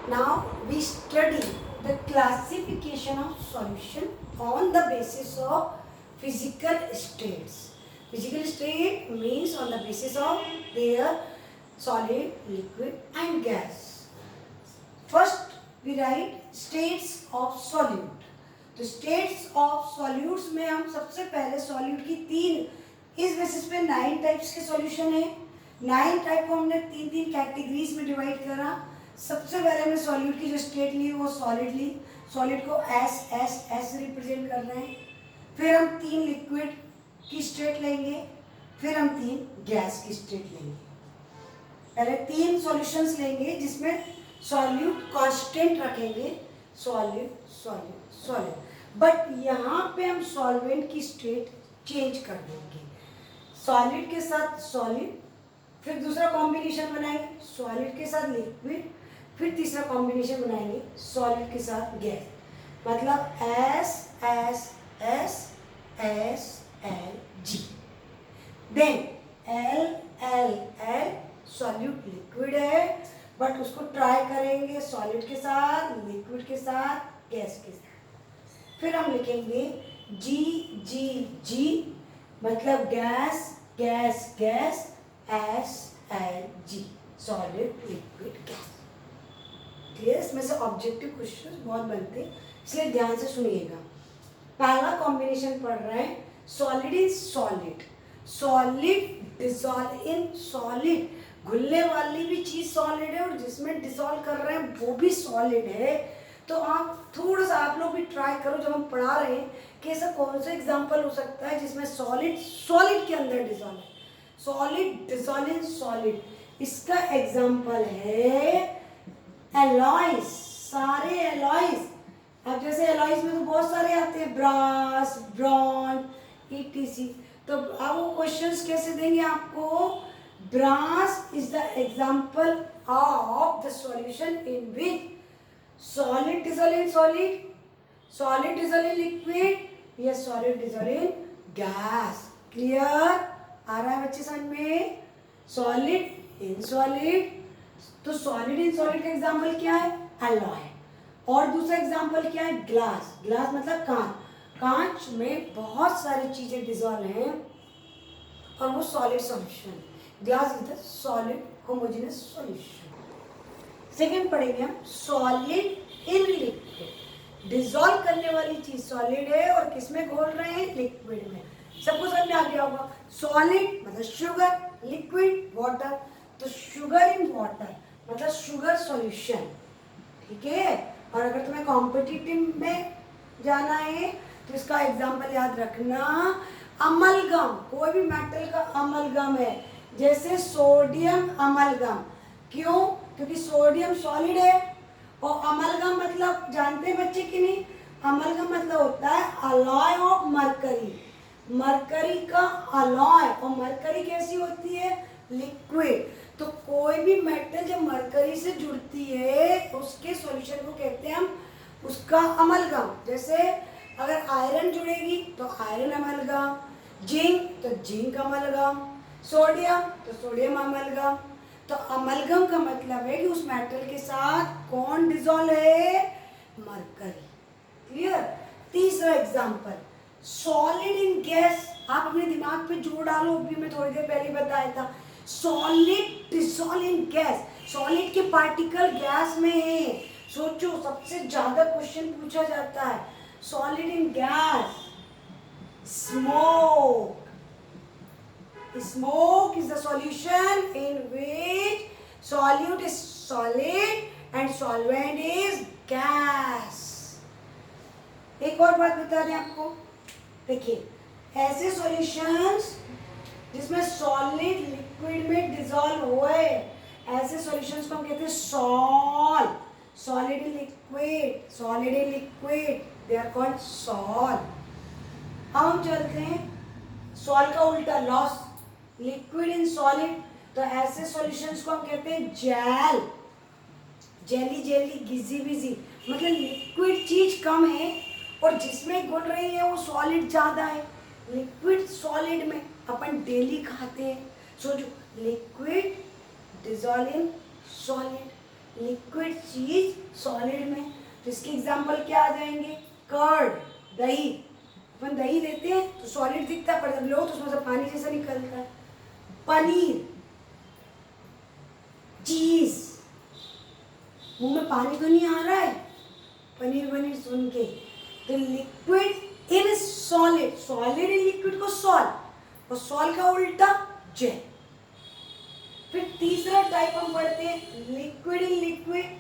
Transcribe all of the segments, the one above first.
Now we study the classification of solution on the basis of physical states. Physical state means on the basis of their solid, liquid and gas. First we write states of solute. तो states of solutes में हम सबसे पहले solute की तीन, इस basis पे 9 types के सॉल्यूशन है। 9 टाइप को हमने तीन तीन कैटेगरीज में डिवाइड करा। सबसे पहले हमने सॉल्यूट की जो स्टेट ली वो सॉलिड ली, सॉलिड को एस एस एस रिप्रेजेंट कर रहे हैं। फिर हम तीन लिक्विड की स्टेट लेंगे, फिर हम तीन गैस की स्टेट लेंगे। पहले तीन सॉल्यूशंस लेंगे जिसमें सॉल्यूट कांस्टेंट रखेंगे, सॉलिड सॉलिड सॉलिड। बट यहाँ पे हम सॉल्वेंट की स्टेट चेंज कर देंगे, सॉलिड के साथ सॉलिड, फिर दूसरा कॉम्बिनेशन बनाएंगे सॉलिड के साथ लिक्विड, फिर तीसरा कॉम्बिनेशन बनाएंगे सॉलिड के साथ गैस। मतलब S S S S L G. Then L L L solute liquid है बट उसको ट्राई करेंगे सॉलिड के साथ, लिक्विड के साथ, गैस के साथ। फिर हम लिखेंगे जी जी जी मतलब gas gas gas, S L जी सॉलिड लिक्विड गैस। क्लियर? इसमें से ऑब्जेक्टिव क्वेश्चन बहुत बनते हैं, इसलिए ध्यान से सुनिएगा। पहला कॉम्बिनेशन पढ़ रहे हैं solid in solid, solid dissolve in solid. घुलने वाली भी चीज सॉलिड है और जिसमें डिसॉल्व कर रहे हैं वो भी सॉलिड है। तो आप थोड़ा सा आप लोग भी ट्राई करो जब हम पढ़ा रहे हैं कि ऐसा कौन सा एग्जांपल हो सकता है जिसमें सॉलिड सॉलिड के अंदर डिसॉल्व है, सॉलिड डिसॉल्व इन सॉलिड। इसका एग्जांपल है एलॉयज, सारे एलॉयज। अब जैसे एलॉयज में तो बहुत सारे आते हैं, ब्रास, ब्रॉन्ज, ईटीसी। तो अब वो क्वेश्चंस कैसे देंगे आपको? Brass is the example of the solution in which solid dissolve in solid, solid dissolve in liquid, या solid dissolve in gas। Clear? आ रहा है बच्चे समझ में? solid in solid, तो solid in solid का एग्जाम्पल क्या है? alloy। और दूसरा एग्जाम्पल क्या है? ग्लास। ग्लास मतलब कांच। कांच में बहुत सारी चीजें डिसॉल्व हैं और वो solid solution. Glass is the solid homogeneous solution. Second पढ़ेंगे हम सॉलिड इन लिक्विड। डिसॉल्व करने वाली चीज सॉलिड है और किसमें घोल रहे हैं? लिक्विड में। सबको समझ में आ गया होगा। सॉलिड मतलब शुगर, लिक्विड वाटर। तो शुगर इन वाटर मतलब शुगर सॉल्यूशन। ठीक है? और अगर तुम्हें कॉम्पिटिटिव में जाना है तो इसका एग्जाम्पल याद रखना, अमलगम। कोई भी मेटल का अमलगम है, जैसे सोडियम अमलगम। क्यों? क्योंकि सोडियम सॉलिड है और अमलगम मतलब जानते हैं बच्चे कि नहीं? अमलगम मतलब होता है अलॉय ऑफ मरकरी, मरकरी का अलॉय। और मरकरी कैसी होती है? लिक्विड। तो कोई भी मेटल जब मरकरी से जुड़ती है उसके सॉल्यूशन को कहते हैं हम उसका अमलगम। जैसे अगर आयरन जुड़ेगी तो आयरन अमलगम, जिंक तो जिंक अमलगम, सोडियम तो सोडियम अमलगम। तो अमलगम का मतलब है कि उस मेटल के साथ कौन डिसॉल्व है? मरकरी। क्लियर? तीसरा एग्जांपल सॉलिड इन गैस। आप अपने दिमाग पे जोर डालो, अभी मैं थोड़ी देर पहले बताया था। Solid dissolve in gas, solid के पार्टिकल गैस में है। सोचो सबसे ज्यादा क्वेश्चन पूछा जाता है solid in gas. Smoke, smoke is the solution in which solute is solid and solvent is gas। एक और बात बता दें आपको, देखिए ऐसे सॉल्यूशंस जिसमें सॉलिड लिक्विड में डिसॉल्व हुए, ऐसे सॉल्यूशंस को हम कहते हैं sol. Solid in liquid, solid in liquid, they are called sol. हम चलते हैं सॉल का उल्टा, लॉस, लिक्विड इन सॉलिड। तो ऐसे सॉल्यूशंस को हम कहते हैं जेल, जेली जेली, गिजी बिजी। मतलब लिक्विड चीज कम है और जिसमें घुल रही है वो सॉलिड ज्यादा है। लिक्विड सॉलिड में अपन डेली खाते हैं। सोचो liquid dissolve in solid, liquid चीज सॉलिड में। तो इसके एग्जाम्पल क्या आ जाएंगे? कर्ड, दही। अपन दही लेते हैं तो सॉलिड दिखता है, पर जब लो तो उसमें से पानी जैसा निकलता है। पनीर, चीज, मुंह में पानी तो नहीं आ रहा है पनीर वनीर सुन के। तो liquid in solid, solid in liquid को सॉल, और सॉल का उल्टा जेल। फिर तीसरा टाइप हम पढ़ते हैं लिक्विड इन लिक्विड।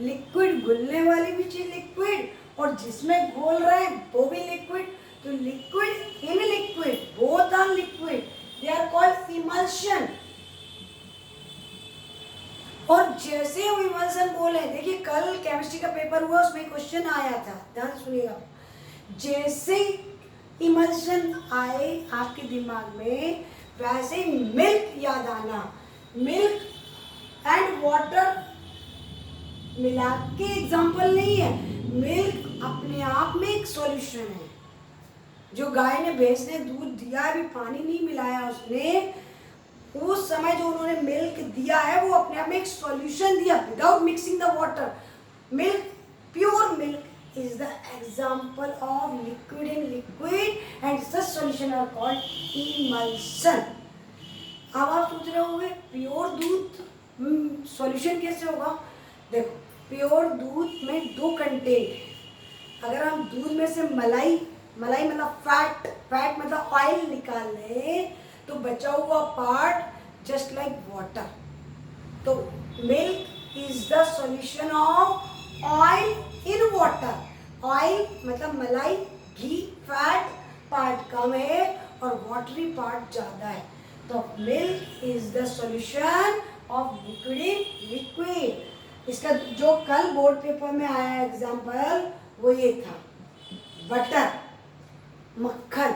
लिक्विड घुलने वाली भी चीज लिक्विड, और जिसमें घोल रहा है वो भी लिक्विड। तो liquid in liquid, both are liquid, they are called emulsion. और जैसे हम इमल्शन बोले, देखिए कल केमिस्ट्री का पेपर हुआ, उसमें क्वेश्चन आया था, ध्यान सुनिएगा। जैसे इमल्शन आए आपके दिमाग में, वैसे मिल्क याद आना। मिल्क एंड वाटर मिला के एग्जाम्पल नहीं है, मिल्क अपने आप में एक सॉल्यूशन है। जो गाय ने भैंस ने दूध दिया, अभी पानी नहीं मिलाया उसने, उस समय जो उन्होंने मिल्क दिया है वो अपने आप में एक सॉल्यूशन दिया without mixing the water. Milk, pure milk is the example of liquid in liquid and such solution are called emulsion. अब आप सोच रहे होंगे प्योर दूध सॉल्यूशन कैसे होगा? देखो, प्योर दूध में दो कंटेंट है। अगर हम दूध में से मलाई मतलब फैट, फैट मतलब ऑयल निकाल लें, तो बचा हुआ पार्ट जस्ट लाइक वाटर। तो milk is the solution of oil in water. Oil मतलब मलाई, घी, फैट पार्ट कम है और वाटरी पार्ट ज्यादा है। तो milk is the solution of liquid in liquid. इसका जो कल बोर्ड पेपर में आया एग्जाम्पल वो ये था, बटर, मक्खन।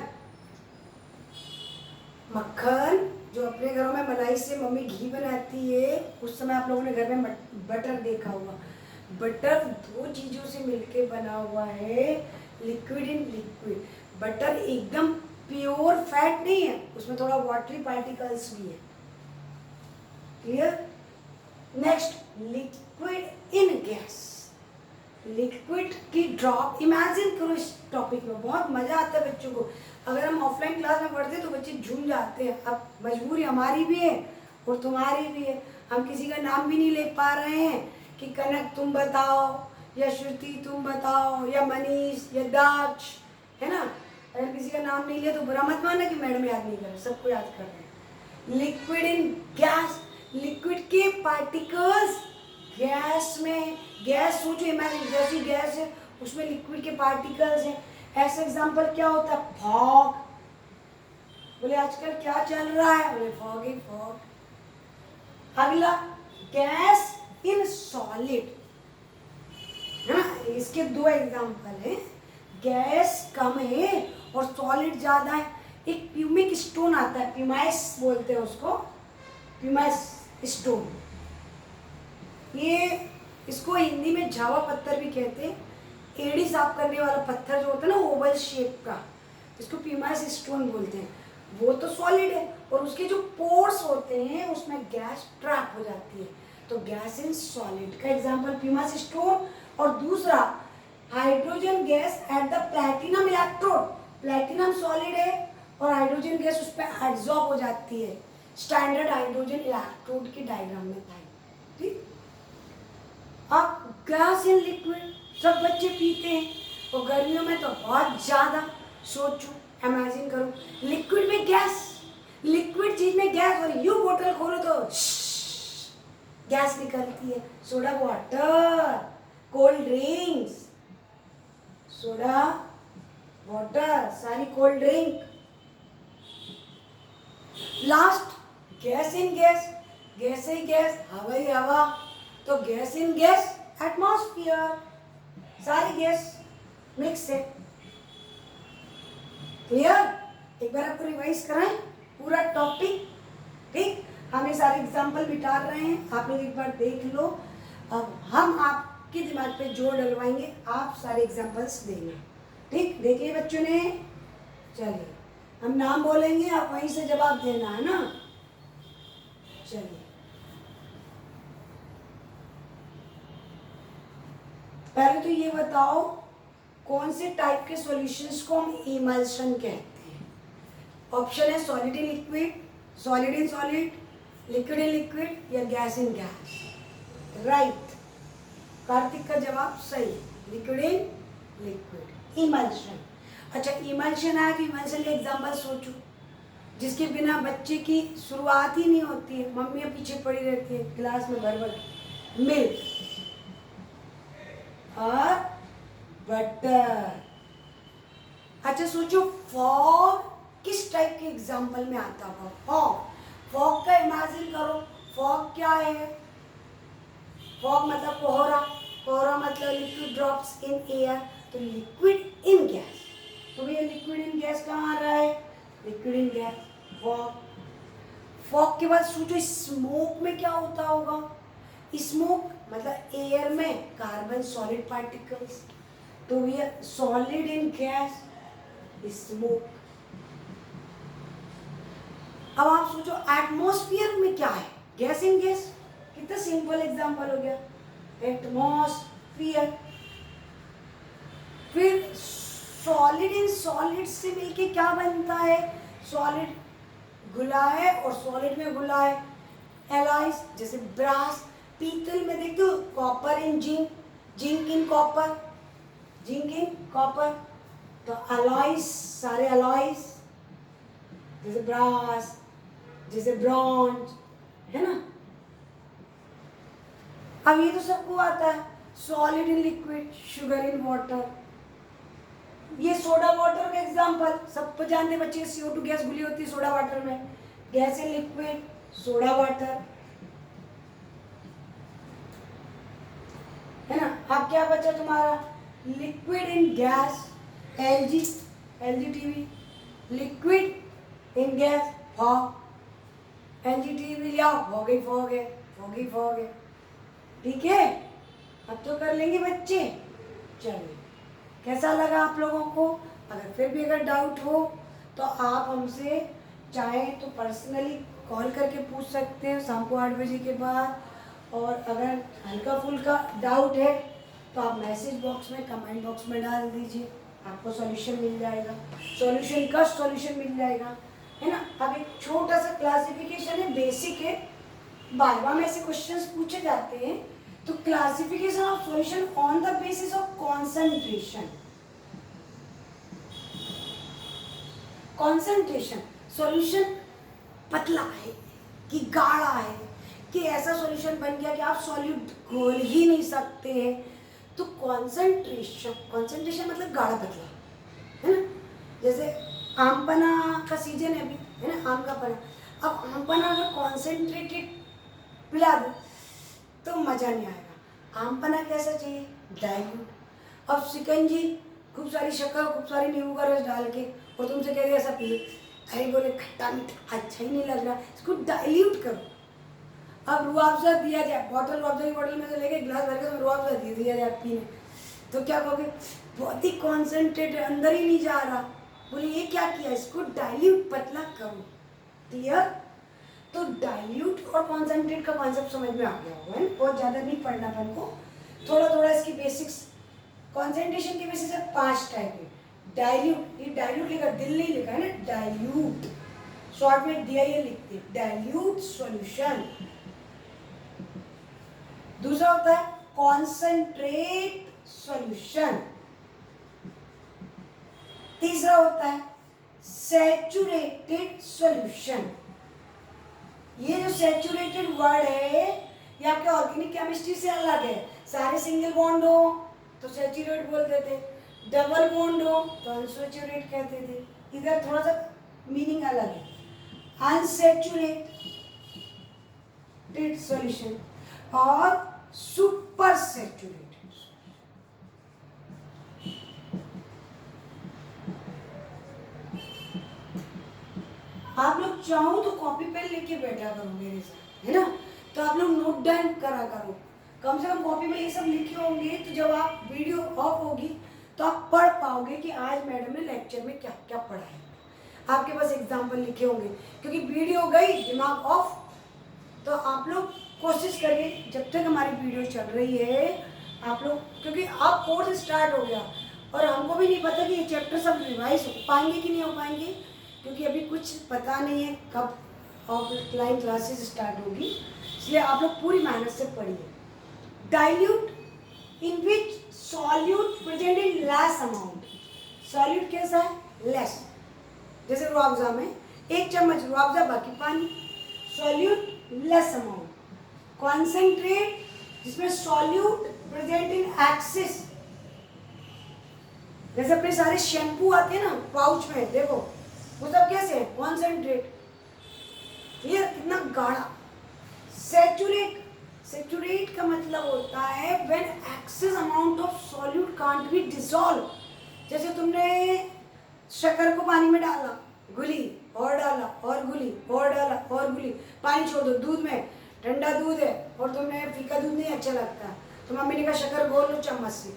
मक्खन जो अपने घरों में मलाई से मम्मी घी बनाती है, उस समय आप लोगों ने घर में बटर देखा होगा। बटर दो चीजों से मिलके बना हुआ है, लिक्विड इन लिक्विड। बटर एकदम प्योर फैट नहीं है, उसमें थोड़ा वाटरी पार्टिकल्स भी है। Clear? Next, liquid in gas. Liquid की ड्रॉप, इमेजिन करो इस टॉपिक में, बहुत मजा आता है बच्चों को। अगर हम ऑफलाइन क्लास में पढ़ते तो बच्चे झूम जाते हैं। अब मजबूरी हमारी भी है और तुम्हारी भी है, हम किसी का नाम भी नहीं ले पा रहे हैं कि कनक तुम बताओ, या श्रुति तुम बताओ, या मनीष, या दाक्ष, है ना। अगर किसी का नाम नहीं लिया तो बुरा मत मानना कि मैडम याद नहीं कर रहे, सबको याद कर रहे हैं। लिक्विड इन गैस, लिक्विड के पार्टिकल्स गैस में, गैस सोचो, इमेजिन जैसी गैस है उसमें लिक्विड के पार्टिकल्स हैं। ऐसा एग्जांपल क्या होता है? फॉग। बोले आजकल क्या चल रहा है? बोले फॉग ही फॉग। अगला, गैस इन सॉलिड, है ना। इसके दो एग्जांपल हैं, गैस कम है और सॉलिड ज्यादा है। एक प्यूमिक स्टोन आता है, प्यूमाइस बोलते हैं उसको, प्यूमाइस स्टोन। ये इसको हिंदी में झावा पत्थर भी कहते हैं। एड़ी साफ करने वाला पत्थर जो होता है ना ओवल शेप का, इसको प्यूमाइस स्टोन बोलते हैं। वो तो सॉलिड है और उसके जो पोर्स होते हैं उसमें गैस ट्रैप हो जाती है। तो गैस इन सॉलिड का एग्जांपल प्यूमाइस स्टोन। और दूसरा, hydrogen gas at the platinum electrode. Platinum solid है और हाइड्रोजन गैस उस पर एब्जॉर्ब हो जाती है। स्टैंडर्ड हाइड्रोजन इलेक्ट्रोड की डायग्राम में था, ठीक। अब गैस इन लिक्विड सब बच्चे पीते हैं और गर्मियों में तो बहुत ज्यादा। सोचो, इमेजिन करो, लिक्विड में गैस, लिक्विड चीज में गैस, और यू बोतल खोलो तो गैस निकलती है। Soda water, cold drinks, soda water, सारी cold drink. Last, gas in gas, gas ही गैस, हवा ही हवा। तो गैस इन गैस, एटमॉस्फेयर, सारी गैस मिक्स है। क्लियर? एक बार आपको रिवाइज कराएं पूरा टॉपिक, ठीक। हम ये सारे एग्जाम्पल बिठा रहे हैं, आप लोग एक बार देख लो। अब हम आपके दिमाग पे जोर डलवाएंगे, आप सारे एग्जाम्पल्स देना, ठीक। देखिए बच्चों ने, चलिए हम नाम बोलेंगे, आप वहीं से जवाब देना है ना। चलिए, पहले तो ये बताओ कौन से टाइप के सॉल्यूशंस को हम इमल्शन कहते हैं। ऑप्शन है solid in liquid, solid in solid, liquid in liquid या gas in gas. Right, Kartik का जवाब सही, लिक्विड इन लिक्विड, इमल्शन। अच्छा, इमल्शन आया तो इमल्शन का एग्जाम्पल सोचो, जिसके बिना बच्चे की शुरुआत ही नहीं होती है, मम्मियाँ पीछे पड़ी रहती है क्लास में भर भर। मिल्क और बटर। अच्छा सोचो, फॉग किस टाइप के एग्जाम्पल में आता होगा? फॉग, फॉग का इमेजिन करो। फॉग क्या है? फॉग मतलब कोहरा, कोहरा मतलब लिक्विड ड्रॉप्स इन एयर, तो लिक्विड इन गैस। तो भैया लिक्विड इन गैस कहाँ आ रहा है? Liquid in gas, fog. Fog के बाद सोचो स्मोक में क्या होता होगा? स्मोक मतलब एयर में कार्बन सॉलिड पार्टिकल्स, तो भैया सॉलिड इन गैस, स्मोक। अब आप सोचो एटमॉस्फेयर में क्या है? Gas in gas. कितना सिंपल एग्जांपल हो गया, एटमॉस्फेयर। फिर सॉलिड इन सॉलिड से मिलके क्या बनता है? सॉलिड घुला है और सॉलिड में घुला है एलॉयज, जैसे ब्रास। पीतल में देखते हो copper in zinc, zinc in copper, zinc in copper. तो अलॉयज, सारे अलॉयज जैसे ब्रास, जैसे ब्रॉन्ज, है ना। अब ये तो सबको आता है। Solid in liquid, sugar in water. ये सोडा वाटर का एग्जांपल सब जानते हैं बच्चे, CO2 गैस घुली होती है सोडा वाटर में। Gas in liquid, soda water, है ना। अब क्या बचा तुम्हारा? Liquid in gas, LG, LG TV. Liquid in gas, fog. LG TV लिया, फॉग ही फॉग है, फॉग ही फॉग है। ठीक है, अब तो कर लेंगे बच्चे। चलिए, कैसा लगा आप लोगों को? अगर फिर भी अगर डाउट हो तो आप हमसे चाहें तो पर्सनली कॉल करके पूछ सकते हैं शाम को 8 बजे के बाद। और अगर हल्का फुल्का डाउट है तो आप मैसेज बॉक्स में, कमेंट बॉक्स में डाल दीजिए, आपको सॉल्यूशन मिल जाएगा, सॉल्यूशन का सॉल्यूशन मिल जाएगा, है ना। अब एक छोटा सा क्लासिफिकेशन है, बेसिक है, बार बार में ऐसे क्वेश्चंस पूछे जाते हैं। तो classification of solution on the basis of concentration. Concentration, solution पतला है कि गाढ़ा है, कि ऐसा सॉल्यूशन बन गया कि आप सॉल्यूट घोल ही नहीं सकते हैं। तो कॉन्सेंट्रेशन, कॉन्सेंट्रेशन मतलब गाढ़ा पतला, है ना। जैसे आम पन्ना का सीजन है अभी, है ना, आम का पन्ना। अब आम पन्ना अगर कॉन्सेंट्रेटेड पिला दो तो मज़ा नहीं आएगा। आम पन्ना कैसा चाहिए? डाइल्यूट। अब शिकंजी, खूब सारी शक्कर, खूब सारी नींबू का रस डाल के, और तुमसे कह रहे ऐसा पिए, अरे बोले खट्टा मीठा अच्छा ही नहीं लग रहा, इसको डाइल्यूट करो। अब रुआवजा दिया जाए, बॉटल रुआवजा की बॉटल में से लेके गिलास भर के रुआवजा दिया जाए पीने, तो क्या कहोगे? बहुत ही कॉन्सेंट्रेट, अंदर ही नहीं जा रहा। बोले ये क्या किया? इसको डाइल्यूट, पतला करो। क्लियर? तो डाइल्यूट और कॉन्सेंट्रेट का कॉन्सेप्ट समझ में आ गया होगा, है, बहुत ज़्यादा नहीं पढ़ना अपन को, थोड़ा थोड़ा इसकी बेसिक्स। कॉन्सेंट्रेशन के बेसिस है 5 टाइप है। डाइल्यूट, ये डाइल्यूट लिखा, दिल नहीं लिखा है ना, डाइल्यूट, शॉर्ट में दिया ये लिखते, डाइल्यूट सॉल्यूशन। दूसरा होता है कॉन्सेंट्रेट सॉल्यूशन। तीसरा होता है सैचुरेटेड सॉल्यूशन। ये जो सैचुरेटेड वर्ड है ये आपके ऑर्गेनिक केमिस्ट्री से अलग है। सारे सिंगल बॉन्ड हो तो सैचुरेट बोलते थे, डबल बॉन्ड हो तो अनसैचुरेट कहते थे। इधर थोड़ा सा मीनिंग अलग है। अनसैचुरेटेड सॉल्यूशन और सुपर सैचुरेटेड। आप लोग चाहो तो कॉपी पेन लेके बैठा करो मेरे साथ, है ना, तो आप लोग नोट डाउन करा करो। कम से कम कॉपी में ये सब लिखे होंगे तो जब आप वीडियो ऑफ होगी तो आप पढ़ पाओगे कि आज मैडम ने लेक्चर में क्या क्या पढ़ाया। आपके पास एग्जाम्पल लिखे होंगे, क्योंकि वीडियो गई दिमाग ऑफ। तो आप लोग कोशिश करिए जब तक हमारी वीडियो चल रही है आप लोग, क्योंकि अब कोर्स स्टार्ट हो गया और हमको भी नहीं पता कि ये चैप्टर सब रिवाइज हो पाएंगे कि नहीं हो पाएंगे, क्योंकि अभी कुछ पता नहीं है कब ऑफलाइन क्लासेस स्टार्ट होगी, इसलिए आप लोग पूरी मेहनत से पढ़िए. Dilute in which solute present in less amount. Solute कैसा है? लेस. जैसे रुआवजा में 1 चम्मच रुआवजा बाकी पानी. Solute less amount. कॉन्सेंट्रेट जिसमें सॉल्यूट प्रेजेंट इन एक्सेस. जैसे अपने सारे शैम्पू आते हैं ना पाउच में, देखो वो सब कैसे है? कॉन्सेंट्रेट. क्लियर? कितना गाढ़ा. सैचुरेट. सैचुरेट का मतलब होता है when excess amount of solute can't be dissolve. जैसे तुमने शक्कर को पानी में डाला, घुली और डाला और घुली और डाला और घुली, पानी छोड़ दो. दूध में ठंडा दूध है और तुमने फीका दूध नहीं अच्छा लगता, तो मम्मी ने कहा शक्कर घोल लो चम्मच से.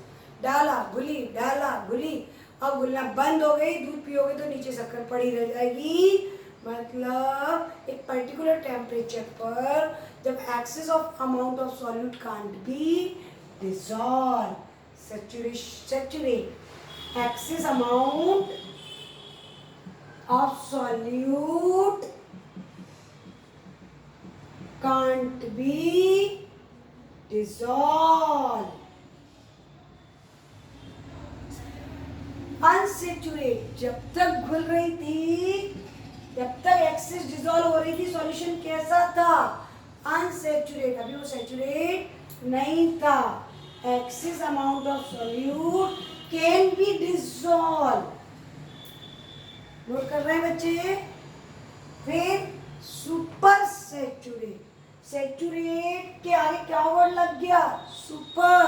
डाला घुली, डाला घुली, अब घुलना बंद हो गई, दूध पियोगे तो नीचे शक्कर पड़ी रह जाएगी. मतलब एक पर्टिकुलर टेम्परेचर पर जब excess of amount of solute can't be dissolve. Saturate. Excess amount of solute can't be dissolved. Unsaturated जब तक घुल रही थी, जब तक एक्सेस डिसॉल्व हो रही थी, सॉल्यूशन कैसा था? अनसेचुरेट. अभी वो सेचुरेट नहीं था. Excess amount of solute can be dissolve. Note कर रहे हैं बच्चे? फिर सुपर सैचुरेट. सैचुरेट के आगे क्या वर्ड लग गया? सुपर.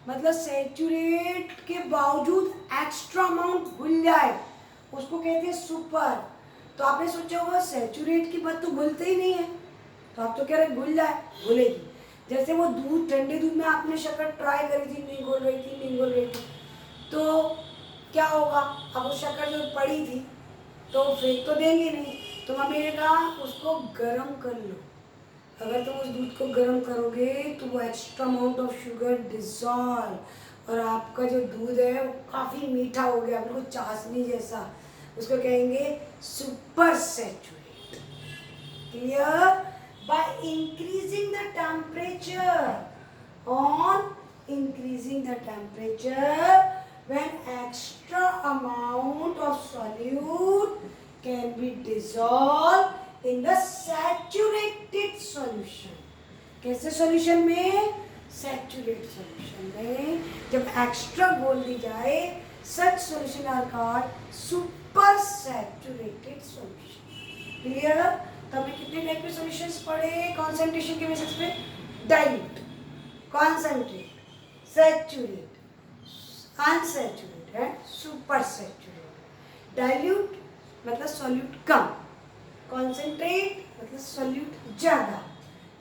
मतलब सैचुरेट के बावजूद एक्स्ट्रा अमाउंट घुल जाए उसको कहते हैं सुपर. तो आपने सोचा होगा सैचुरेट की बात तो घुलते ही नहीं है, तो आप तो कह रहे घुल जाए. घुलेगी. जैसे वो दूध, ठंडे दूध में आपने शक्कर ट्राई करी थी, नहीं घुल रही थी, नहीं घुल रही थी, तो क्या होगा? अब वो शक्कर जो पड़ी थी तो फेंक तो देंगे नहीं, तो मम्मी ने कहा उसको गर्म कर लो. अगर तुम उस दूध को गर्म करोगे तो वो extra amount of sugar dissolve और आपका जो दूध है वो काफ़ी मीठा हो गया, बिल्कुल चाशनी जैसा. उसको कहेंगे super saturate. Clear? By increasing the temperature, on increasing the temperature, when extra amount of solute can be dissolved in the saturated solution. कैसे सॉल्यूशन में? सैचुरेट सॉल्यूशन में जब एक्स्ट्रा घोल दी जाए, such solution are called super saturated solution. Clear? तो हमने कितने type के सॉल्यूशंस पढ़े कॉन्सेंट्रेशन के बेसिस पे? डाइल्यूट, कॉन्सेंट्रेट, सैचुरेट, अनसैचुरेट है, सुपर सैचुरेट. डाइल्यूट मतलब सॉल्यूट कम, कॉन्सेंट्रेट मतलब सॉल्यूट ज़्यादा,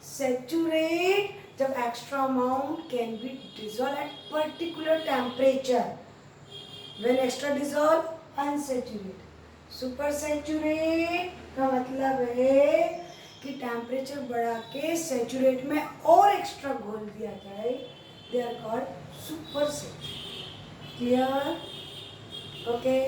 सैचुरेट जब extra amount can be dissolve at particular temperature. When extra dissolve unsaturate. Super saturate का मतलब है कि टेम्परेचर बढ़ा के सैचुरेट में और एक्स्ट्रा घोल दिया जाए. They are called super saturate. Clear? Okay.